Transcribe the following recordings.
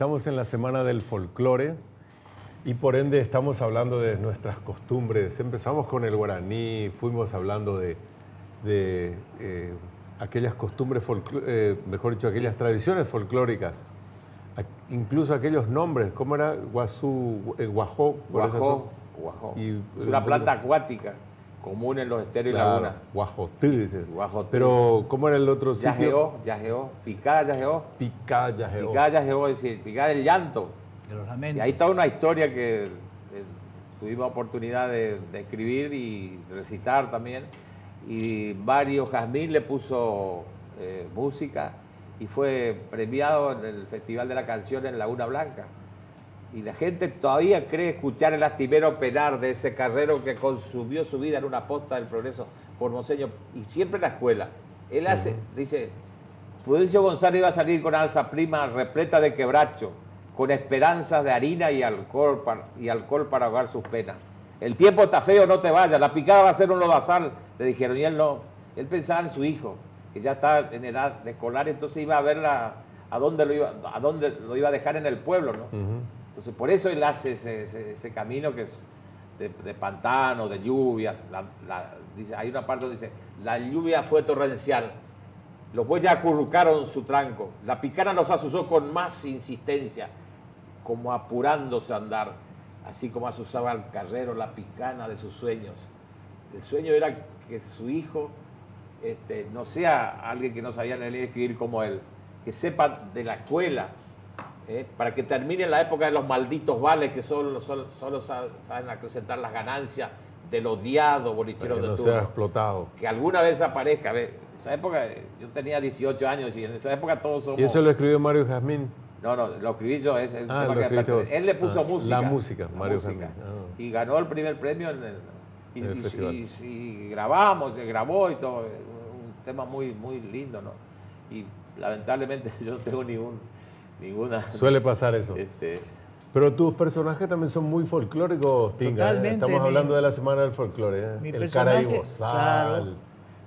Estamos en la Semana del Folclore y por ende estamos hablando de nuestras costumbres. Empezamos con el guaraní, fuimos hablando de aquellas costumbres, mejor dicho, aquellas tradiciones folclóricas, incluso aquellos nombres, ¿cómo era? Guazú, guajó. Guajó. Es una planta acuática común en los esteros y lagunas. Guajotí, dice. Guajotí. Pero, ¿cómo era el otro sitio? Yajeó, picada yajeó. Picada yajeó. Picada yajeó, es decir, picada del llanto. De los lamentos. Y ahí está una historia que tuvimos oportunidad de escribir y recitar también. Y Mario Jazmín le puso música y fue premiado en el Festival de la Canción en Laguna Blanca. Y la gente todavía cree escuchar el lastimero penar de ese carrero que consumió su vida en una posta del progreso formoseño. Y siempre en la escuela. Él dice, Prudencio González iba a salir con alza prima repleta de quebracho, con esperanzas de harina y alcohol para ahogar sus penas. El tiempo está feo, no te vayas, la picada va a ser un lodazal, le dijeron. Y él no, él pensaba en su hijo, que ya está en edad de escolar, entonces iba a ver a dónde lo iba a dejar en el pueblo, ¿no? Entonces, por eso él hace ese camino que es de pantano, de lluvias. Dice, hay una parte donde dice, la lluvia fue torrencial, los bueyes acurrucaron su tranco, la picana los azuzó con más insistencia, como apurándose a andar, así como azuzaba al carrero la picana de sus sueños. El sueño era que su hijo no sea alguien que no sabía leer y escribir como él, que sepa de la escuela, para que termine la época de los malditos vales que solo saben acrecentar las ganancias del odiado bolichero de turno. Que no sea explotado. Que alguna vez aparezca. Esa época, yo tenía 18 años y en esa época todos somos... ¿Y eso lo escribió Mario Jazmín? No, lo escribí yo. Es el tema que él le puso música. La música, Mario Jazmín. Y ganó el primer premio en el festival. Y grabamos, se grabó y todo. Un tema muy, muy lindo, ¿no? Y lamentablemente yo no tengo ninguna... Suele pasar eso. Pero tus personajes también son muy folclóricos, Tinga. Totalmente. Estamos hablando de la Semana del Folclore. El Caraibozal. Claro,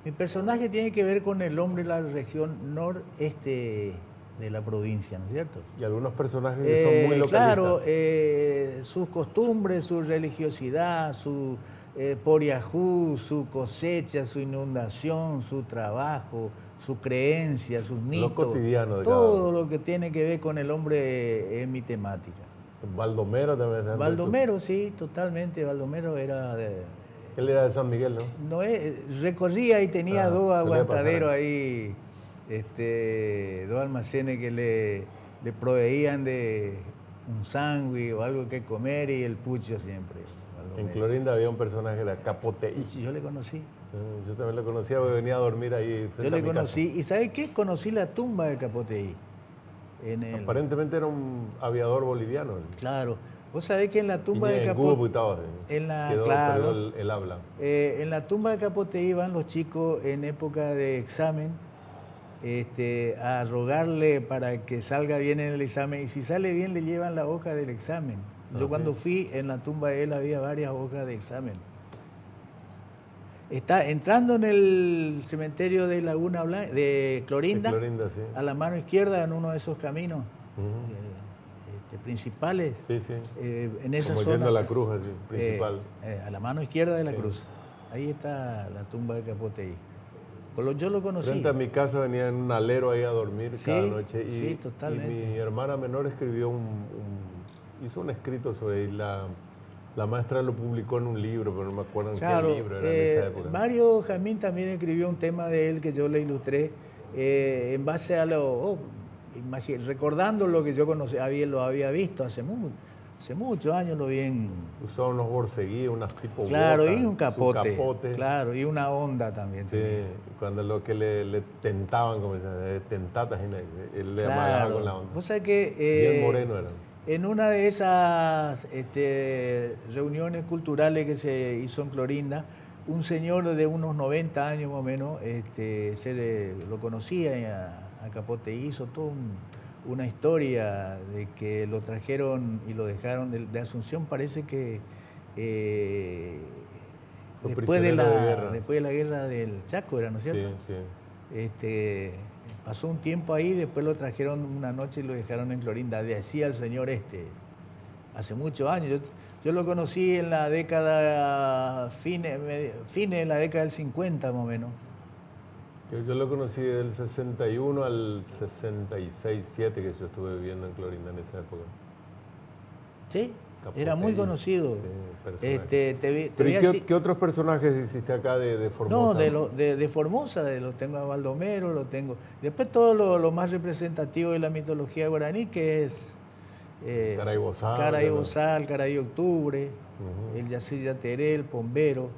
mi personaje tiene que ver con el hombre de la región noreste de la provincia, ¿no es cierto? Y algunos personajes que son muy localistas. Claro, sus costumbres, su religiosidad, su poriajú, su cosecha, su inundación, su trabajo, su creencia, sus mitos. Lo cotidiano de todo lo que tiene que ver con el hombre es mi temática. Baldomero también. Baldomero, sí, totalmente. Baldomero era de... Él era de San Miguel, ¿no? Recorría y tenía dos aguantaderos ahí, dos almacenes que le proveían de un sándwich o algo que comer y el pucho siempre. En Clorinda había un personaje que era Capoteí. Yo le conocí. Yo también lo conocía porque venía a dormir ahí frente Yo le a mi conocí. casa. ¿Y sabe qué? Conocí la tumba de Capoteí. Aparentemente era un aviador boliviano. Claro. Vos sabés que en la tumba de Capoteí... Quedó el habla. En la tumba de Capoteí van los chicos en época de examen a rogarle para que salga bien en el examen. Y si sale bien, le llevan la hoja del examen. Yo cuando fui, en la tumba de él había varias hojas de examen. Está entrando en el cementerio de Laguna Blanca, de Clorinda, sí. A la mano izquierda, en uno de esos caminos principales. Sí, sí. En esa como zona, yendo a la cruz, así, principal. A la mano izquierda de la cruz. Ahí está la tumba de Capoteí. Yo lo conocí. Frente a mi casa venía en un alero ahí a dormir cada noche. Sí, totalmente. Y mi hermana menor escribió hizo un escrito sobre él. La maestra lo publicó en un libro, pero no me acuerdo en qué libro era en esa época. Mario Jazmín también escribió un tema de él que yo le ilustré en base a recordando lo que yo lo había visto hace muchos años, lo vi en... Usaba unos borceguíes, unas tipo claro, botas, y un capote. Claro, y una onda también. Sí, cuando lo que le tentaban, como se tentatas, él le amagaba con la onda. Vos sabés que... bien moreno era. En una de esas reuniones culturales que se hizo en Clorinda, un señor de unos 90 años más o menos, lo conocía a Capote, hizo toda una historia de que lo trajeron y lo dejaron de Asunción, parece que después de la guerra del Chaco era, ¿no es cierto? Sí, sí. Pasó un tiempo ahí, después lo trajeron una noche y lo dejaron en Clorinda. Decía el señor hace muchos años. Yo lo conocí en la década, fines de la década del 50 más o menos. Yo lo conocí del 61 al 66, 7 que yo estuve viviendo en Clorinda en esa época. Sí, Capotelli. era muy conocido. Sí, personaje. Pero ¿y qué otros personajes hiciste acá de Formosa? No, de Formosa, lo tengo a Baldomero, lo tengo. Después todo lo más representativo de la mitología guaraní, que es Caraibozal, Caray Octubre, el Yacilla Teré, el Pombero,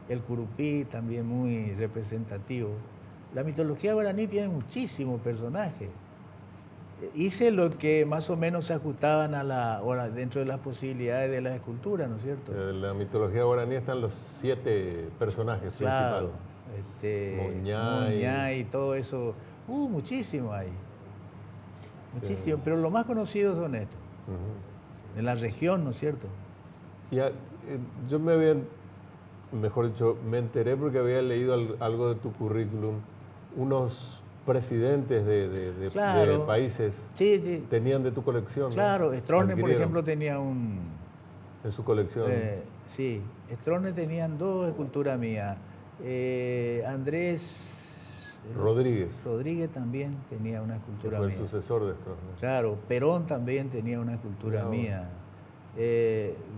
el Curupí, también muy representativo. La mitología guaraní tiene muchísimos personajes. Hice lo que más o menos se ajustaban dentro de las posibilidades de las esculturas, ¿no es cierto? En la mitología guaraní están los 7 personajes Claro, principales. Moñay, todo eso. Muchísimo hay. Muchísimo, sí. Pero los más conocidos son estos. En la región, ¿no es cierto? Yo me enteré porque había leído algo de tu currículum. Unos presidentes de países tenían de tu colección. Claro, ¿no? Stroessner, por ejemplo, tenía en su colección. Sí, Stroessner tenían 2 esculturas mías. Andrés Rodríguez también tenía una escultura mía. Fue el sucesor de Stroessner. Claro, Perón también tenía una escultura mía.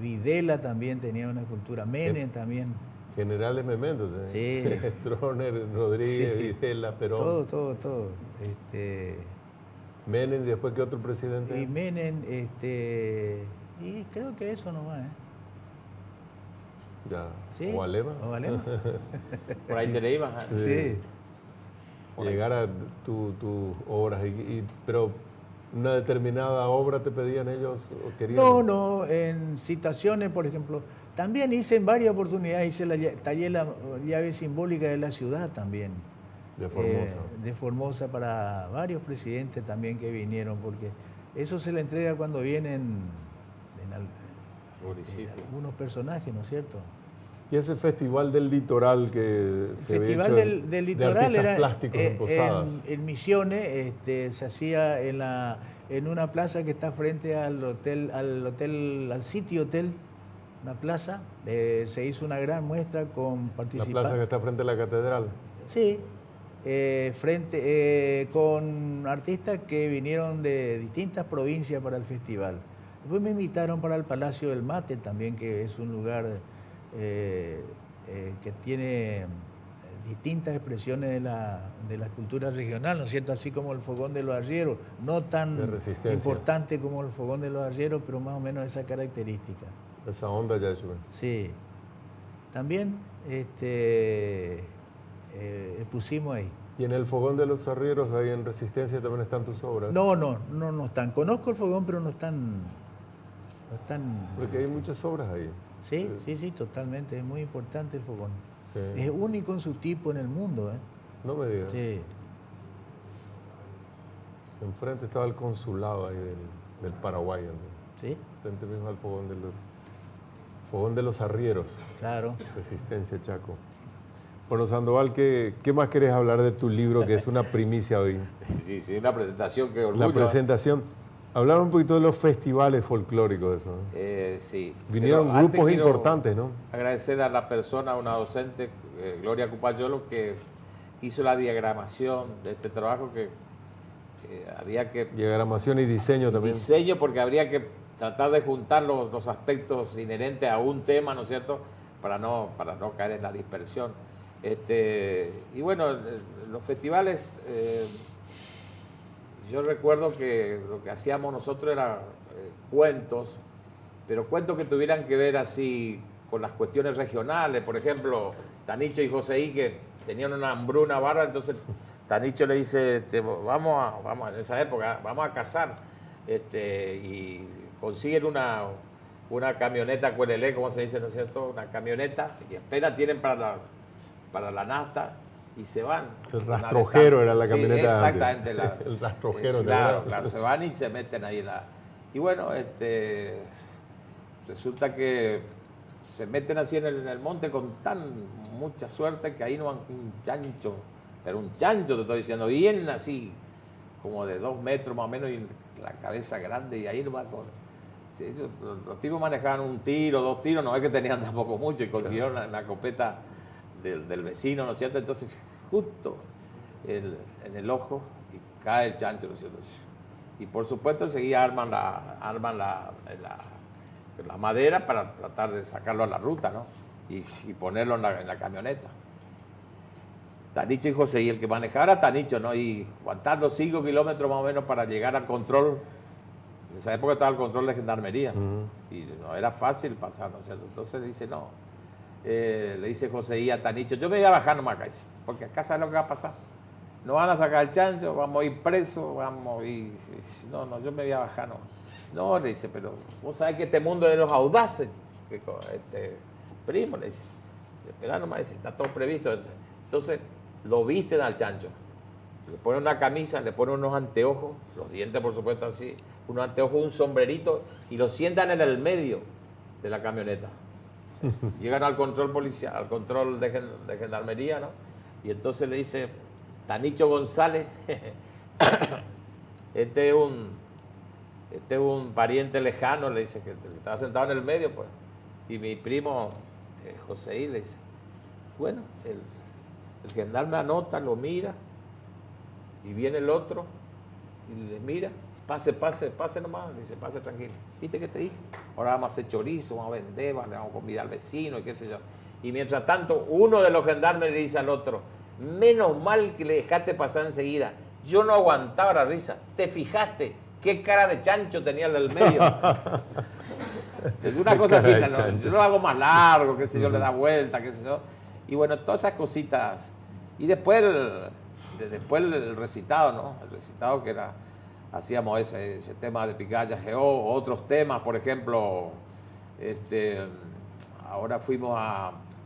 Videla también tenía una escultura. Menem también. Generales mementos, Sí. Stroessner, Rodríguez, sí. Videla, Perón. Todo. Menem, y después, ¿qué otro presidente? Y Menem, y creo que eso nomás, Ya. ¿Sí? ¿O Alema? Por ahí te le ibas. Sí. Llegar a tus obras, pero una determinada obra te pedían ellos o querían. No, en citaciones, por ejemplo. También hice en varias oportunidades, tallé la llave simbólica de la ciudad también. De Formosa. De Formosa para varios presidentes también que vinieron, porque eso se le entrega cuando vienen algunos personajes, ¿no es cierto? Y ese festival del litoral que se había hecho del litoral era plásticos en Posadas. En Misiones, se hacía en una plaza que está frente al City Hotel, una plaza. Se hizo una gran muestra con participantes. La plaza que está frente a la catedral. Sí, con artistas que vinieron de distintas provincias para el festival. Después me invitaron para el Palacio del Mate también, que es un lugar que tiene distintas expresiones de la cultura regional, ¿no es cierto? Así como el Fogón de los Arrieros, no tan importante como el Fogón de los Arrieros, pero más o menos esa característica. Esa onda ya es. Sí. También pusimos ahí. ¿Y en el Fogón de los Arrieros, ahí en Resistencia, también están tus obras? No están. Conozco el fogón, pero no están. Porque hay muchas obras ahí. Sí, totalmente. Es muy importante el fogón. Sí. Es único en su tipo en el mundo. No me digas. Sí. Enfrente estaba el consulado ahí del Paraguay. ¿No? Sí. Frente mismo al Fogón de los Arrieros. Claro. Resistencia, Chaco. Bueno, Sandoval, ¿qué más querés hablar de tu libro, que es una primicia hoy? Sí, una presentación que orgullo. La presentación. Hablar un poquito de los festivales folclóricos, eso, ¿no? Sí. Vinieron grupos importantes, ¿no? Agradecer a la persona, a una docente, Gloria Cupayolo, que hizo la diagramación de este trabajo, que había que... Diagramación y diseño también. Diseño, porque habría que tratar de juntar los aspectos inherentes a un tema, ¿no es cierto?, para no caer en la dispersión. Y bueno, los festivales... yo recuerdo que lo que hacíamos nosotros era cuentos, pero cuentos que tuvieran que ver así con las cuestiones regionales. Por ejemplo, Tanicho y Joseí, que tenían una hambruna barra, entonces Tanicho le dice, vamos en esa época, vamos a cazar. Y consiguen una camioneta cuelelé, como se dice, ¿no es cierto? Una camioneta, y apenas tienen para la nafta, y se van. El rastrojero era la camioneta. Sí, exactamente. El rastrojero. Claro, se van y se meten ahí. Y bueno, resulta que se meten así en el monte con mucha suerte que ahí no van un chancho, pero un chancho te estoy diciendo, bien así, como de 2 metros más o menos, y la cabeza grande, y ahí nomás sí, los tipos manejaban un tiro, 2 tiros, no es que tenían tampoco mucho, y consiguieron la escopeta del vecino, ¿no es cierto? Entonces, justo en el ojo, y cae el chancho, ¿no es cierto? Y por supuesto enseguida arman la madera para tratar de sacarlo a la ruta, ¿no? Y ponerlo en la camioneta. Tanicho y José, y el que manejaba era Tanicho, ¿no? Y aguantando 5 kilómetros más o menos para llegar al control. En esa época estaba el control de gendarmería. Y no era fácil pasar, ¿no es cierto? Entonces dice, no. Le dice José y a Tanicho, yo me voy a bajar nomás acá, porque acá sabes lo que va a pasar. No van a sacar el chancho, vamos a ir presos, vamos a ir... No, yo me voy a bajar, no. No, le dice, pero vos sabés que este mundo es de los audaces, primo, le dice. Espera nomás, dice, está todo previsto. Entonces, lo visten al chancho. Le ponen una camisa, le ponen unos anteojos, los dientes por supuesto así, unos anteojos, un sombrerito, y lo sientan en el medio de la camioneta. Llegan al control policial, al control de gendarmería, ¿no? Y entonces le dice, Tanicho González, este es un pariente lejano, le dice, que estaba sentado en el medio, pues. Y mi primo, José, le dice, bueno, el gendarme anota, lo mira, y viene el otro, y le mira, pase nomás, dice, pase tranquilo. ¿Viste qué te dije? Ahora vamos a hacer chorizo, vamos a vender, le vamos a comida al vecino, y qué sé yo. Y mientras tanto, uno de los gendarmes le dice al otro, menos mal que le dejaste pasar enseguida. Yo no aguantaba la risa. ¿Te fijaste qué cara de chancho tenía el del medio? Es una cosa así, yo lo hago más largo, qué sé yo, le da vuelta, qué sé yo. Y bueno, todas esas cositas. Y después el recitado, ¿no? El recitado que era, hacíamos ese tema de Picaya Geo, otros temas, por ejemplo, ahora fuimos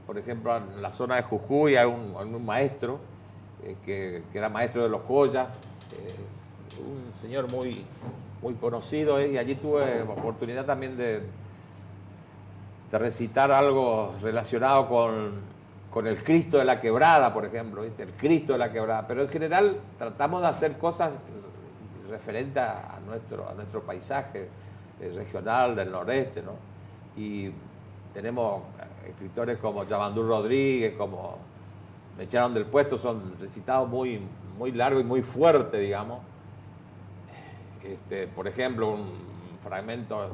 por ejemplo, en la zona de Jujuy hay un maestro que era maestro de los Collas, un señor muy, muy conocido, y allí tuve oportunidad también de recitar algo relacionado con el Cristo de la Quebrada, por ejemplo, ¿viste? El Cristo de la Quebrada, pero en general tratamos de hacer cosas referentes a nuestro paisaje regional del noreste, ¿no? Y tenemos escritores como Yamandú Rodríguez, como Me Echaron del Puesto, son recitados muy, muy largos y muy fuertes, digamos. Por ejemplo, un fragmento,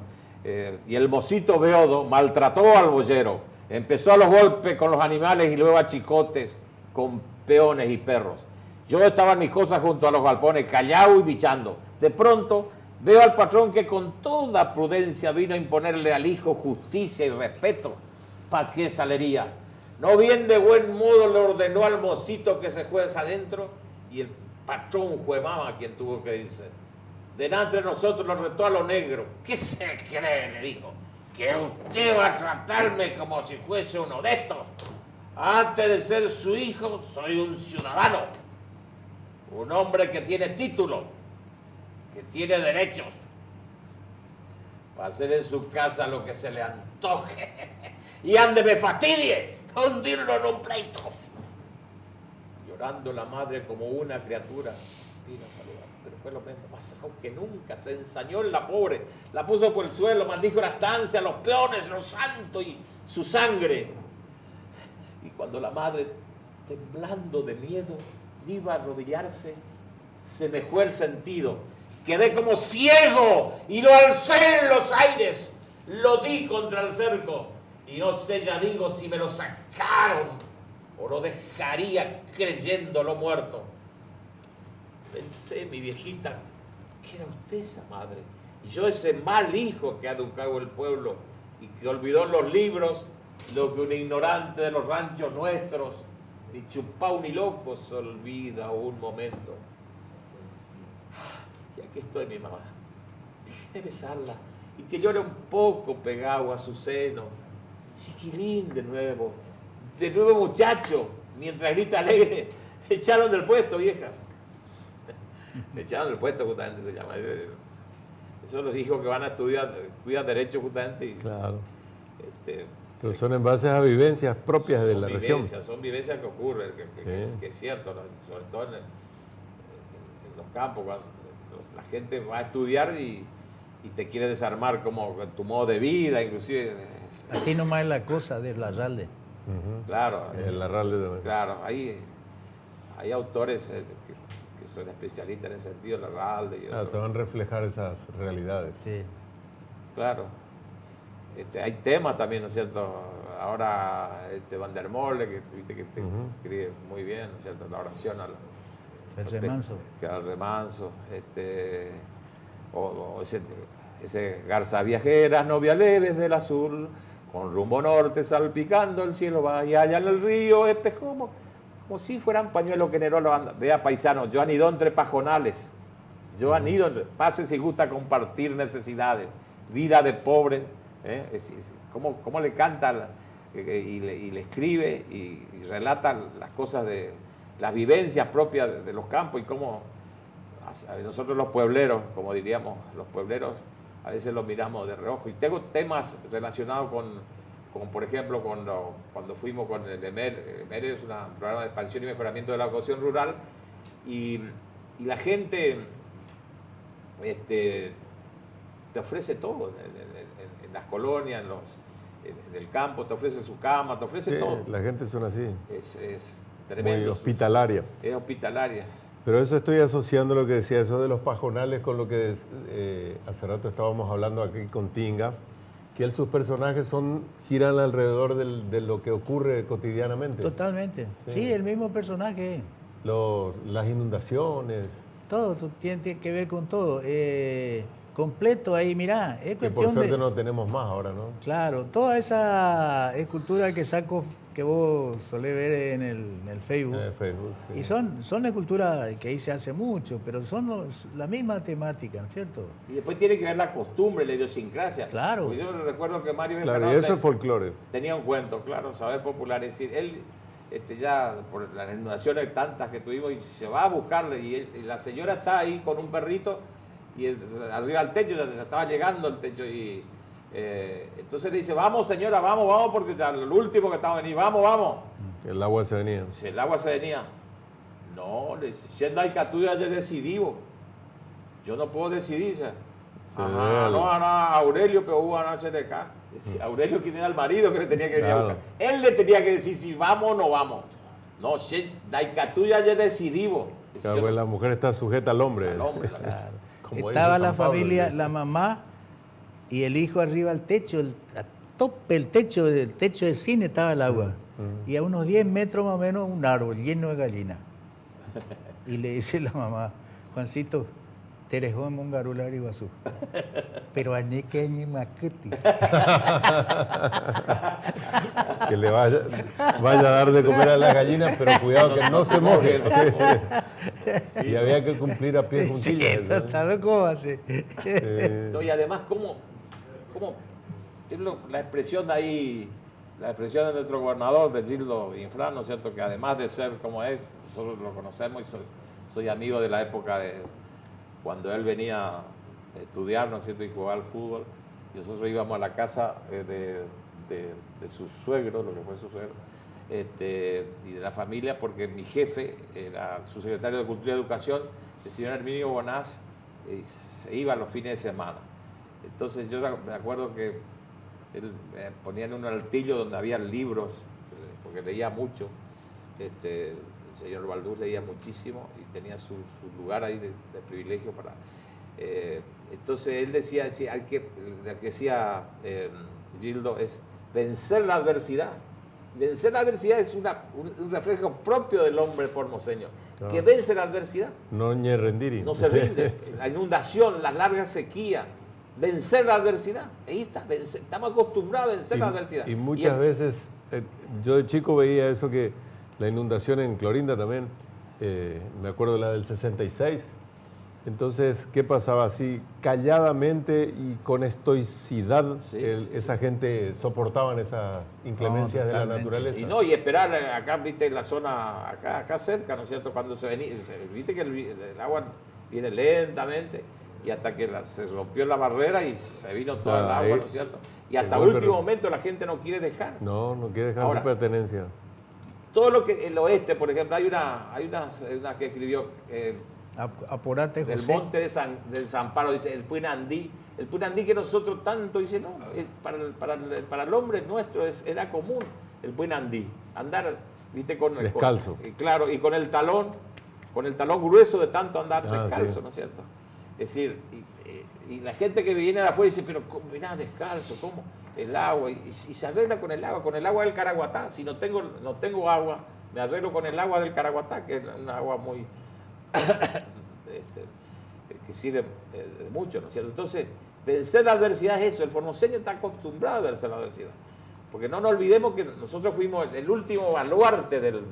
y el mocito Beodo maltrató al boyero, empezó a los golpes con los animales y luego a chicotes con peones y perros. Yo estaba en mis cosas junto a los galpones, callado y bichando. De pronto veo al patrón que con toda prudencia vino a imponerle al hijo justicia y respeto. ¿Para qué salería? No bien de buen modo le ordenó al mocito que se jueza adentro, y el patrón juemaba quien tuvo que irse. Delante de nosotros lo retó a lo negro. ¿Qué se cree? Le dijo. Que usted va a tratarme como si fuese uno de estos. Antes de ser su hijo, soy un ciudadano. Un hombre que tiene título, que tiene derechos. Para hacer en su casa lo que se le antoje. Y ande me fastidie, hundirlo en un pleito. Llorando la madre como una criatura, vino a saludar. Pero fue lo mismo pasado que nunca. Se ensañó en la pobre, la puso por el suelo, maldijo la estancia, los peones, los santos y su sangre. Y cuando la madre, temblando de miedo, iba a arrodillarse, se me fue el sentido. Quedé como ciego y lo alcé en los aires. Lo di contra el cerco y no sé, ya digo, si me lo sacaron o lo dejaría creyéndolo muerto. Pensé, mi viejita, que era usted esa madre, y yo ese mal hijo que ha educado el pueblo y que olvidó en los libros lo que un ignorante de los ranchos nuestros, ni chupao ni loco, se olvida un momento. Y aquí estoy, mi mamá. Déjeme besarla y que llore un poco pegado a su seno. Chiquilín de nuevo muchacho, mientras grita alegre, me echaron del puesto, vieja. Me echaron del puesto, justamente se llama. Esos son los hijos que van a estudiar Derecho, justamente. Y, claro. Pero son en base a vivencias propias de la región. Son vivencias que ocurren, que es cierto, ¿no? Sobre todo en los campos, cuando la gente va a estudiar y te quiere desarmar como tu modo de vida, inclusive. Así nomás es la cosa de Larralde. Claro. El Larralde también. Claro, hay autores que son especialistas en ese sentido, Larralde y otros. Se van a reflejar esas realidades. Sí. Claro. Hay temas también, ¿no es cierto? Ahora Van der Molle, que te escribe muy bien, ¿no es cierto? La oración El remanso. Al remanso. O ese Garza Viajeras, novia leves del azul, con rumbo norte salpicando el cielo, va y allá en el río espejó como si fueran pañuelos que Nerón lo anda. Vea, paisano, yo han ido entre pajonales. Pase si gusta compartir necesidades. Vida de pobre. ¿Cómo le canta y le escribe y relata las cosas de las vivencias propias de los campos y cómo nosotros los puebleros, como diríamos, los puebleros, a veces los miramos de reojo. Y tengo temas relacionados con por ejemplo, cuando fuimos con el EMER. EMER es un programa de expansión y mejoramiento de la educación rural, y la gente te ofrece todo en las colonias, en el campo, te ofrece su cama, te ofrece todo. La gente son así. Es tremendo. Muy hospitalaria. Es hospitalaria. Pero eso estoy asociando lo que decía, eso de los pajonales, con lo que hace rato estábamos hablando aquí con Tinga, que sus personajes giran alrededor de lo que ocurre cotidianamente. Totalmente. Sí, el mismo personaje. Las inundaciones. Todo tiene que ver con todo. Completo ahí, mirá. Es que por suerte no tenemos más ahora, ¿no? Claro, toda esa escultura que saco, que vos solés ver en el Facebook. En el Facebook, sí. Y son esculturas que ahí se hace mucho, pero son la misma temática, ¿no es cierto? Y después tiene que ver la costumbre, la idiosincrasia. Claro. Porque yo recuerdo que Mario Claro, y eso es folclore. Tenía un cuento, claro, saber popular. Es decir, él ya por las inundaciones tantas que tuvimos, y se va a buscarle, y la señora está ahí con un perrito, y arriba del techo, ya se estaba llegando al techo, y entonces le dice, vamos señora, vamos, porque ya lo último que estaba venir, vamos. El agua se venía. Si el agua se venía. No, le dice, si no hay que tú ya decidido. Yo no puedo decidir. No, Aurelio, pero hubo a hacerle acá. Aurelio, quien era el marido que le tenía que venir a buscar. Él le tenía que decir si vamos o no vamos. No, si tú ya decidido. Claro, pues la mujer está sujeta al hombre. Claro. Estaba la familia, la mamá y el hijo arriba al techo, a tope el techo del cine estaba el agua. Y a unos 10 metros más o menos un árbol lleno de gallinas. Y le dice la mamá, Juancito, te dejó en Mongarular y Guazú. Pero a que ni maquete. Que le vaya a dar de comer a las gallinas, pero cuidado que no se moje. Sí. Y había que cumplir a pie juntillas. Sí, ¿cómo hace? No, y además, ¿cómo es la expresión de ahí, la expresión de nuestro gobernador, de Gildo Infran, ¿no es cierto? Que además de ser como es, nosotros lo conocemos y soy amigo de la época de cuando él venía a estudiar, ¿no es cierto? Y jugaba al fútbol. Y nosotros íbamos a la casa de su suegro, lo que fue su suegro, y de la familia, porque mi jefe era su secretario de Cultura y Educación, el señor Herminio Bonás, se iba los fines de semana. Entonces yo me acuerdo que él ponía en un altillo donde había libros, porque leía mucho. El señor Baldús leía muchísimo y tenía su lugar ahí de privilegio para... entonces él decía el que decía Gildo, es vencer la adversidad. Vencer la adversidad es un reflejo propio del hombre formoseño, que vence la adversidad. No se rinde. La inundación, la larga sequía, vencer la adversidad. Ahí está, estamos acostumbrados a vencer la adversidad. Y muchas veces, yo de chico veía eso, que la inundación en Clorinda también, me acuerdo de la del 66. Entonces, ¿qué pasaba? Así, calladamente y con estoicidad, esa gente soportaban esas inclemencias de la naturaleza. Y esperar acá, viste, en la zona, acá cerca, ¿no es cierto? Cuando se venía, viste que el agua viene lentamente, y hasta que se rompió la barrera y se vino toda el agua, ¿no es cierto? Y hasta el último momento la gente no quiere dejar. No quiere dejar su pertenencia. Todo lo que el oeste, por ejemplo, hay una que escribió... Apurate, José. del monte del Zamparo, dice el Puinandí que nosotros tanto, dice, no, para el hombre nuestro era común el Puinandí, andar, viste, descalzo. Claro, y con el talón grueso de tanto andar descalzo, sí. ¿no es cierto? Es decir, y la gente que viene de afuera dice, pero mirá, descalzo, ¿cómo? El agua, y se arregla con el agua del Caraguatá. Si no tengo agua, me arreglo con el agua del Caraguatá, que es una agua muy que sirve de mucho, ¿no es cierto? Entonces, vencer la adversidad es eso. El formoseño está acostumbrado a vencer la adversidad, porque no nos olvidemos que nosotros fuimos el último baluarte del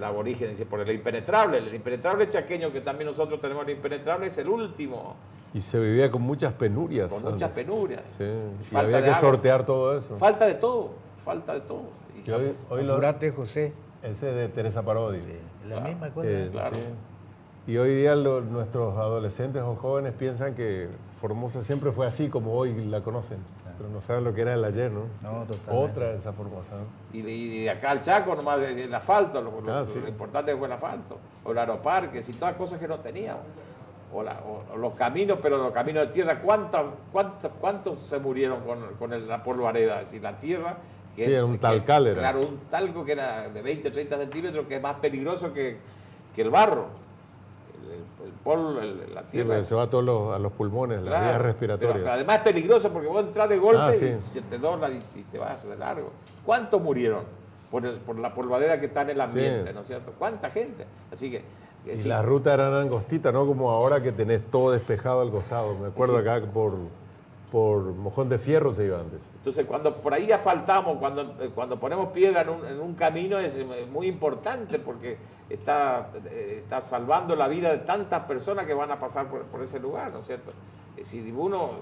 aborigen, dice, por el impenetrable chaqueño, que también nosotros tenemos, el impenetrable es el último. Y se vivía con muchas penurias. Con muchas penurias. Sí. Y había que sortear todo eso. Falta de todo. Y hoy Apurate, José. Ese de Teresa Parodi. La misma cosa. Claro. Sí. Y hoy día nuestros adolescentes o jóvenes piensan que Formosa siempre fue así como hoy la conocen. Pero no saben lo que era el ayer, ¿no? No, totalmente. Otra de esa Formosa, ¿no? Y de acá al Chaco, nomás el asfalto, Sí. lo importante fue el asfalto. O los aeroparques y todas cosas que no teníamos. O los caminos, pero los caminos de tierra, ¿cuántos se murieron con la polvareda? Es decir, la tierra... Sí, era un talcal. Claro, un talco que era de 20, 30 centímetros, que es más peligroso que el barro. El polvo, la tierra. Sí, se va a los pulmones, Claro, las vías respiratorias. pero además es peligroso porque vos entras de golpe Sí. y se te dobla y te vas de largo. ¿Cuántos murieron por la polvadera que está en el ambiente, Sí. ¿no es cierto? ¿Cuánta gente? Así que Y sí, las rutas eran angostitas, no como ahora que tenés todo despejado al costado. Me acuerdo acá por Mojón de Fierro se iba antes. entonces cuando por ahí asfaltamos, cuando ponemos piedra en un camino es muy importante porque está salvando la vida de tantas personas que van a pasar por ese lugar, ¿no es cierto? Es decir, uno,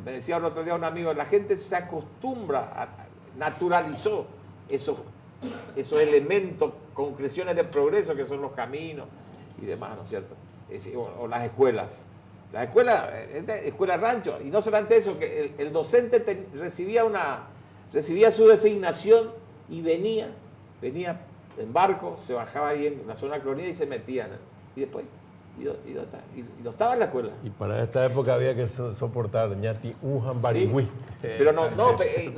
me decía el otro día un amigo, la gente se acostumbra, naturalizó esos elementos, concreciones de progreso que son los caminos y demás, ¿no es cierto? O las escuelas. La escuela rancho, y no solamente eso, que el docente recibía su designación y venía en barco, se bajaba ahí en la zona colonial y se metían. Y después, y no estaba en la escuela. Y para esta época había que soportar ñati un barigüí. Pero no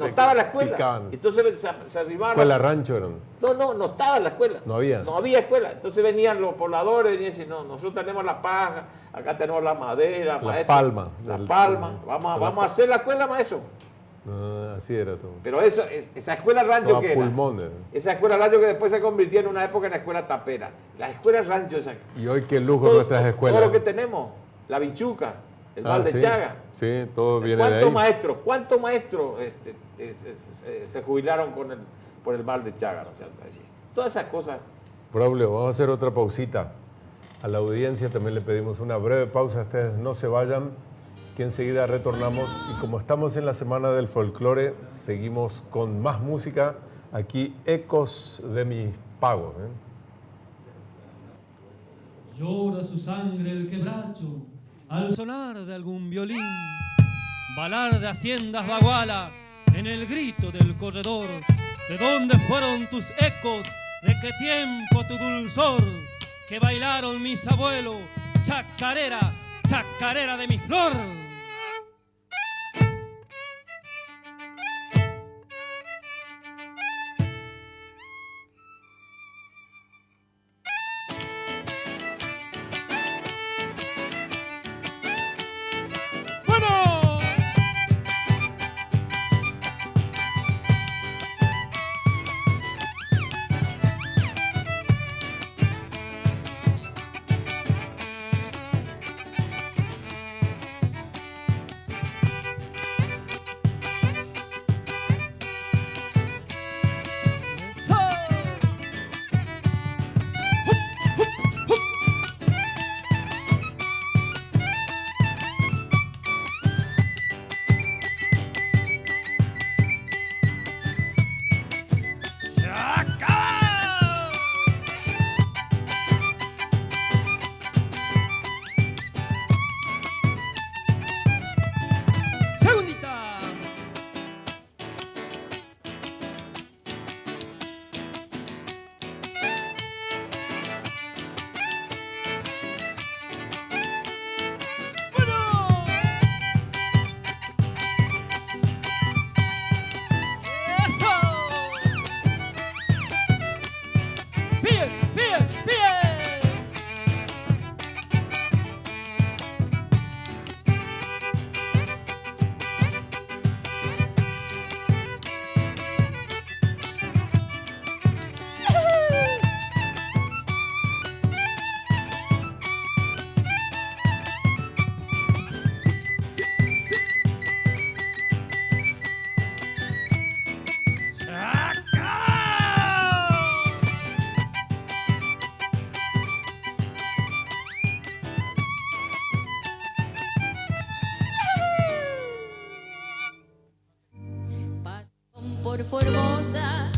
estaba en la escuela. Picaban. Entonces se arribaron. Escuela rancho eran. No estaba en la escuela. No había. No había escuela. Entonces venían los pobladores y decían, no, nosotros tenemos la paja, acá tenemos la madera, maestro, palma. La palma. Vamos a hacer la escuela, maestro. Así era todo. Pero esa escuela rancho Todo a que era. pulmones. Esa escuela rancho que después se convirtió en una época en la escuela tapera. La escuela rancho esa. Y hoy qué lujo nuestras escuelas. Todo lo que tenemos. La bichuca, el mal de sí. Chaga. Sí, todo viene de ahí. ¿Cuántos maestros se jubilaron por el mal de Chaga? ¿No es cierto? Es decir, todas esas cosas. Braulio, vamos a hacer otra pausita. A la audiencia también le pedimos una breve pausa. Ustedes no se vayan, que enseguida retornamos. Y como estamos en la Semana del Folclore, seguimos con más música. Aquí, Ecos de mis pagos. Llora su sangre el quebracho al sonar de algún violín. Balar de haciendas baguala en el grito del corredor. ¿De dónde fueron tus ecos? ¿De qué tiempo tu dulzor? Que bailaron mis abuelos, chacarera, chacarera de mi flor. por Formosa,